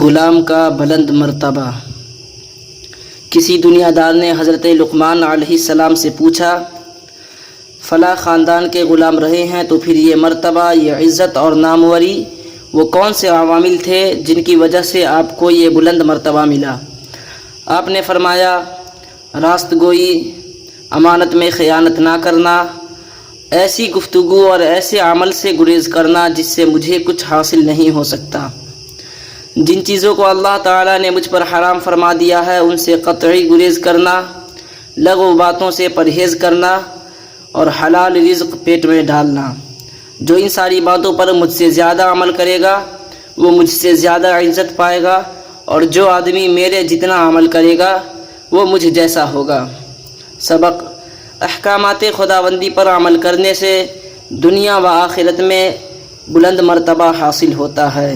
غلام کا بلند مرتبہ۔ کسی دنیا دار نے حضرت لقمان علیہ السلام سے پوچھا، فلاں خاندان کے غلام رہے ہیں تو پھر یہ مرتبہ، یہ عزت اور ناموری وہ کون سے عوامل تھے جن کی وجہ سے آپ کو یہ بلند مرتبہ ملا؟ آپ نے فرمایا، راست گوئی، امانت میں خیانت نہ کرنا، ایسی گفتگو اور ایسے عمل سے گریز کرنا جس سے مجھے کچھ حاصل نہیں ہو سکتا۔ جن چیزوں کو اللہ تعالیٰ نے مجھ پر حرام فرما دیا ہے ان سے قطعی گریز کرنا، لغو باتوں سے پرہیز کرنا اور حلال رزق پیٹ میں ڈالنا۔ جو ان ساری باتوں پر مجھ سے زیادہ عمل کرے گا وہ مجھ سے زیادہ عزت پائے گا، اور جو آدمی میرے جتنا عمل کرے گا وہ مجھ جیسا ہوگا۔ سبق: احکامات خداوندی پر عمل کرنے سے دنیا و آخرت میں بلند مرتبہ حاصل ہوتا ہے۔